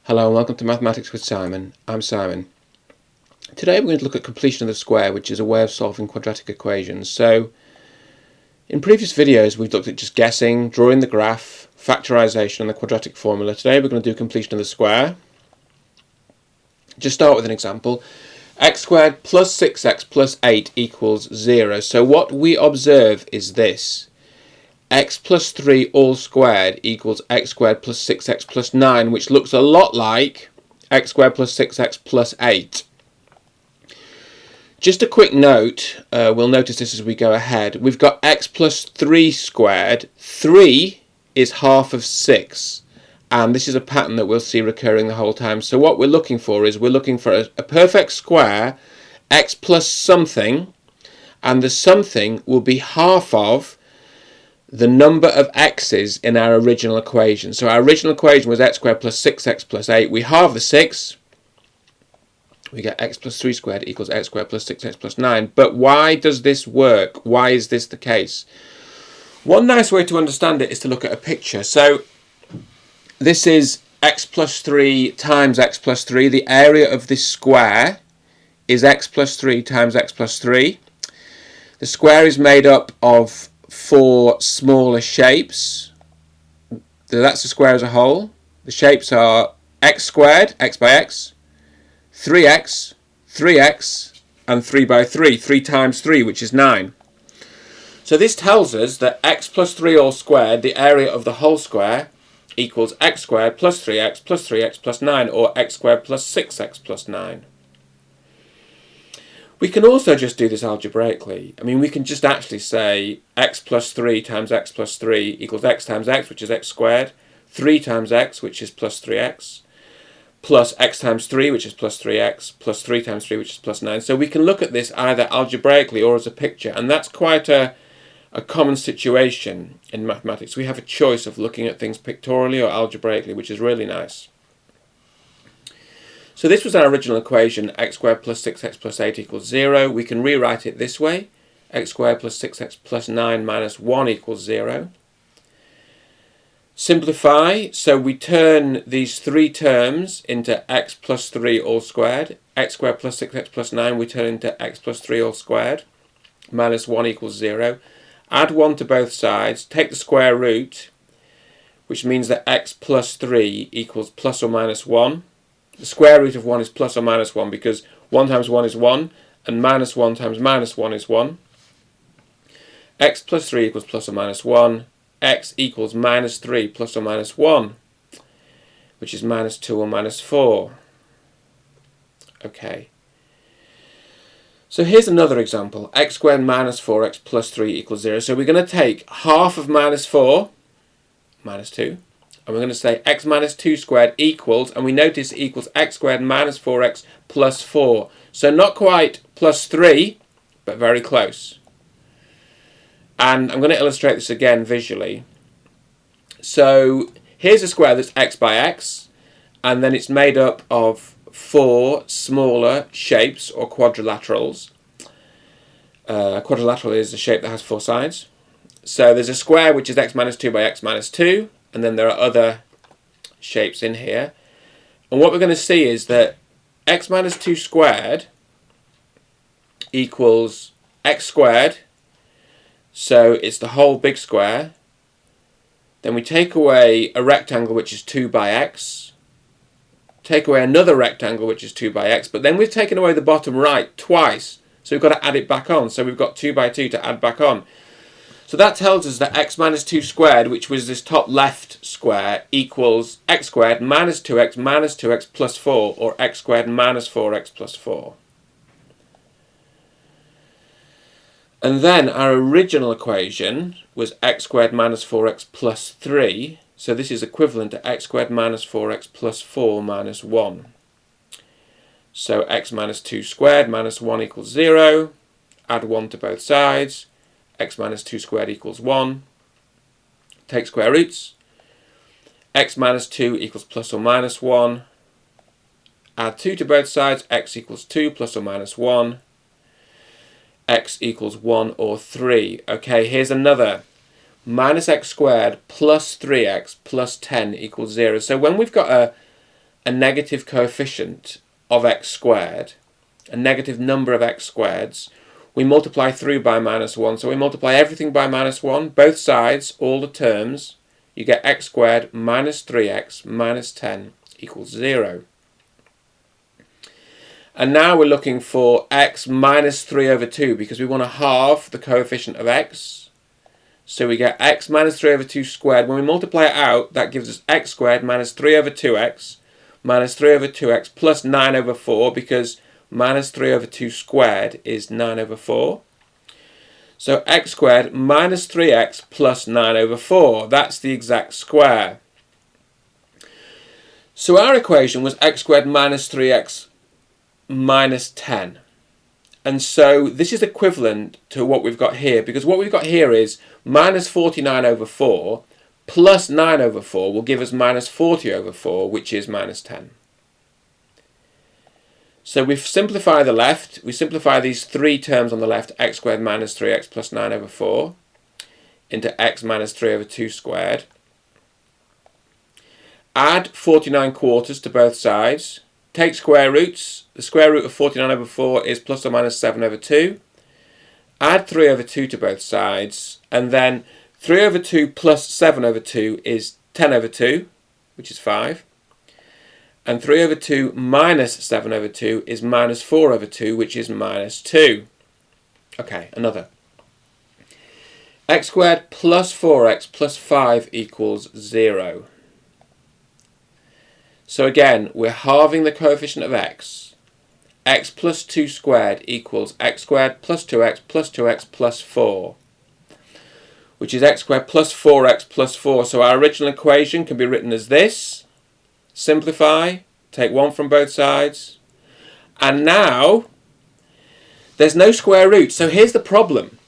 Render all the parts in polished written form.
Hello and welcome to Mathematics with Simon. I'm Simon. Today we're going to look at completion of the square, which is a way of solving quadratic equations. So, in previous videos we've looked at just guessing, drawing the graph, factorisation and the quadratic formula. Today we're going to do completion of the square. Just start with an example. X squared plus 6x plus 8 equals 0. So what we observe is this. X plus 3 all squared equals x squared plus 6x plus 9, which looks a lot like x squared plus 6x plus 8. Just a quick note, we'll notice this as we go ahead. We've got x plus 3 squared. 3 is half of 6. And this is a pattern that we'll see recurring the whole time. So what we're looking for is a perfect square, x plus something, and the something will be half of the number of x's in our original equation. So our original equation was x squared plus 6x plus 8. We halve the 6. We get x plus 3 squared equals x squared plus 6x plus 9. But why does this work? Why is this the case? One nice way to understand it is to look at a picture. So this is x plus 3 times x plus 3. The area of this square is x plus 3 times x plus 3. The square is made up of 4 smaller shapes. So that's the square as a whole. The shapes are x squared, x by x, 3x, 3x, and 3 by 3, 3 times 3, which is 9. So this tells us that x plus 3 all squared, the area of the whole square, equals x squared plus 3x plus 3x plus 9, or x squared plus 6x plus 9. We can also just do this algebraically. I mean, we can just actually say x plus 3 times x plus 3 equals x times x, which is x squared, 3 times x, which is plus 3x, plus x times 3, which is plus 3x, plus 3 times 3, which is plus 9. So we can look at this either algebraically or as a picture, and that's quite a common situation in mathematics. We have a choice of looking at things pictorially or algebraically, which is really nice. So this was our original equation, x squared plus 6x plus 8 equals 0. We can rewrite it this way, x squared plus 6x plus 9 minus 1 equals 0. Simplify, so we turn these three terms into x plus 3 all squared. X squared plus 6x plus 9 we turn into x plus 3 all squared, minus 1 equals 0. Add 1 to both sides, take the square root, which means that x plus 3 equals plus or minus 1. The square root of 1 is plus or minus 1 because 1 times 1 is 1 and minus 1 times minus 1 is 1. X plus 3 equals plus or minus 1. X equals minus 3 plus or minus 1, which is minus 2 or minus 4. Okay. So here's another example. X squared minus 4x plus 3 equals 0. So we're going to take half of minus 4, minus 2. And we're going to say x minus 2 squared equals, and we notice it equals x squared minus 4x plus 4. So not quite plus 3, but very close. And I'm going to illustrate this again visually. So here's a square that's x by x, and then it's made up of 4 smaller shapes or quadrilaterals. A quadrilateral is a shape that has 4 sides. So there's a square which is x minus 2 by x minus 2. And then there are other shapes in here. And what we're going to see is that x minus 2 squared equals x squared. So it's the whole big square. Then we take away a rectangle which is 2 by x. Take away another rectangle which is 2 by x. But then we've taken away the bottom right twice. So we've got to add it back on. So we've got 2 by 2 to add back on. So that tells us that x minus 2 squared, which was this top left square, equals x squared minus 2x plus 4, or x squared minus 4x plus 4. And then our original equation was x squared minus 4x plus 3. So this is equivalent to x squared minus 4x plus 4 minus 1. So x minus 2 squared minus 1 equals 0. Add 1 to both sides. X minus 2 squared equals 1. Take square roots. X minus 2 equals plus or minus 1. Add 2 to both sides. X equals 2 plus or minus 1. X equals 1 or 3. Okay, here's another. Minus x squared plus 3x plus 10 equals 0. So when we've got a negative coefficient of x squared, a negative number of x squareds, we multiply through by minus 1. So we multiply everything by minus 1, both sides, all the terms. You get x squared minus 3x minus 10 equals 0. And now we're looking for x minus 3 over 2 because we want to halve the coefficient of x. So we get x minus 3 over 2 squared. When we multiply it out, that gives us x squared minus 3 over 2x minus 3 over 2x plus 9 over 4 because minus 3 over 2 squared is 9 over 4. So x squared minus 3x plus 9 over 4. That's the exact square. So our equation was x squared minus 3x minus 10. And so this is equivalent to what we've got here, because what we've got here is minus 49 over 4 plus 9 over 4 will give us minus 40 over 4, which is minus 10. So we simplify the left, we simplify these three terms on the left, x squared minus 3x plus 9 over 4, into x minus 3 over 2 squared. Add 49 quarters to both sides. Take square roots. The square root of 49 over 4 is plus or minus 7 over 2. Add 3 over 2 to both sides. And then 3 over 2 plus 7 over 2 is 10 over 2, which is 5. And 3 over 2 minus 7 over 2 is minus 4 over 2, which is minus 2. Okay, another. X squared plus 4x plus 5 equals 0. So again, we're halving the coefficient of x. X plus 2 squared equals x squared plus 2x plus 2x plus 4, which is x squared plus 4x plus 4. So our original equation can be written as this. Simplify, take 1 from both sides. And now, there's no square root. So here's the problem.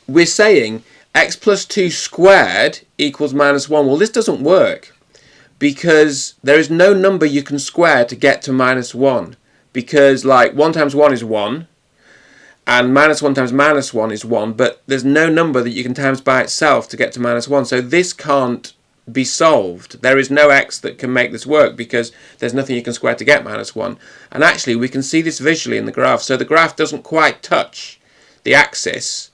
We're saying x plus 2 squared equals minus 1. Well, this doesn't work, because there is no number you can square to get to minus 1. Because like 1 times 1 is 1, and minus 1 times minus 1 is 1, but there's no number that you can times by itself to get to minus 1. So this can't be solved. There is no x that can make this work because there's nothing you can square to get minus 1. And actually we can see this visually in the graph. So the graph doesn't quite touch the axis.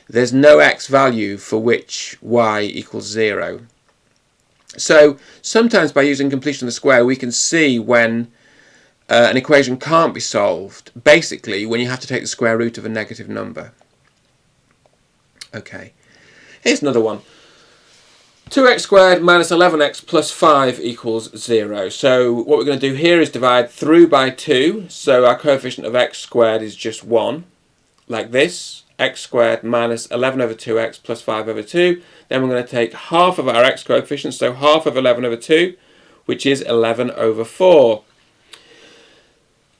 There's no x value for which y equals 0. So sometimes by using completion of the square we can see when an equation can't be solved, basically when you have to take the square root of a negative number. Okay, here's another one. 2x squared minus 11x plus 5 equals 0. So what we're going to do here is divide through by 2. So our coefficient of x squared is just 1, like this. X squared minus 11 over 2x plus 5 over 2. Then we're going to take half of our x coefficient, so half of 11 over 2, which is 11 over 4.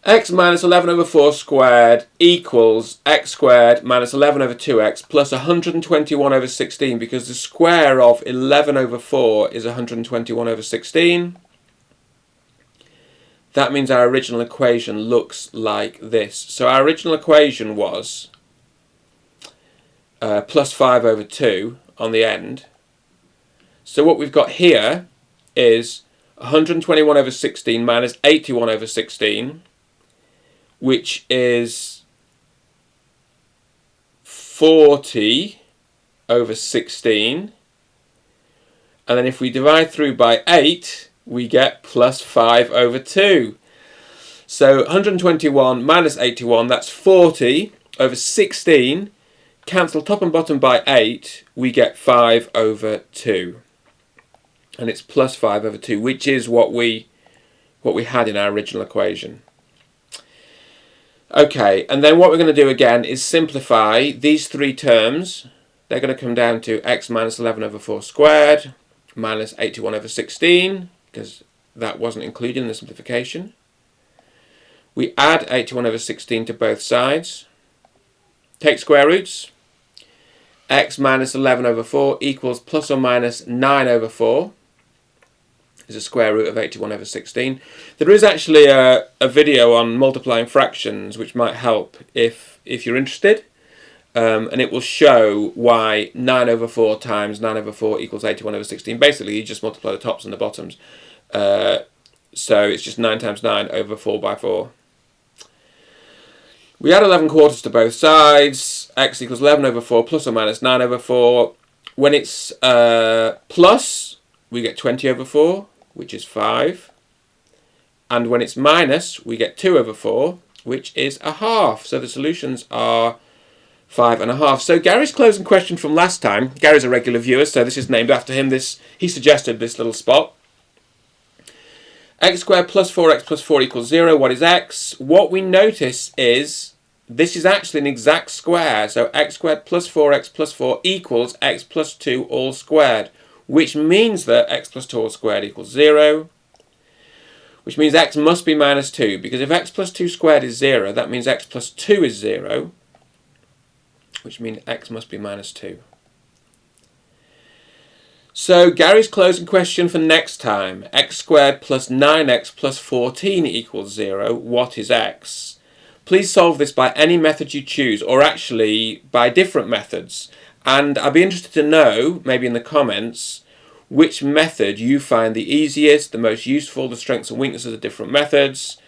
X minus 11 over 4 squared equals x squared minus 11 over 2x plus 121 over 16, because the square of 11 over 4 is 121 over 16. That means our original equation looks like this. So our original equation was plus 5 over 2 on the end. So what we've got here is 121 over 16 minus 81 over 16, which is 40 over 16. And then if we divide through by 8, we get plus 5 over 2. So 121 minus 81, that's 40 over 16. Cancel top and bottom by 8, we get 5 over 2. And it's plus 5 over 2, which is what we had in our original equation. Okay, and then what we're going to do again is simplify these three terms. They're going to come down to x minus 11 over 4 squared minus 81 over 16, because that wasn't included in the simplification. We add 81 over 16 to both sides. Take square roots. X minus 11 over 4 equals plus or minus 9 over 4. Is a square root of 81 over 16. There is actually a video on multiplying fractions which might help if you're interested, and it will show why 9 over 4 times 9 over 4 equals 81 over 16. Basically you just multiply the tops and the bottoms. So it's just 9 times 9 over 4 by 4. We add 11 quarters to both sides. X equals 11 over 4 plus or minus 9 over 4. When it's plus, we get 20 over 4, which is 5. And when it's minus, we get 2 over 4, which is a half. So the solutions are 5 and a half. So Gary's closing question from last time, Gary's a regular viewer, so this is named after him. He suggested this little spot. X squared plus 4x plus 4 equals 0. What is x? What we notice is this is actually an exact square. So x squared plus 4x plus 4 equals x plus 2 all squared, which means that x plus 2 all squared equals 0, which means x must be minus 2, because if x plus 2 squared is 0, that means x plus 2 is 0, which means x must be minus 2. So Gary's closing question for next time, x squared plus 9x plus 14 equals 0, what is x? Please solve this by any method you choose, or actually by different methods. And I'd be interested to know, maybe in the comments, which method you find the easiest, the most useful, the strengths and weaknesses of different methods.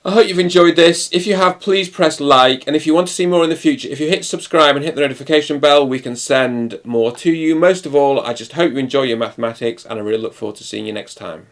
I hope you've enjoyed this. If you have, please press like, and if you want to see more in the future, if you hit subscribe and hit the notification bell, we can send more to you. Most of all, I just hope you enjoy your mathematics, and I really look forward to seeing you next time.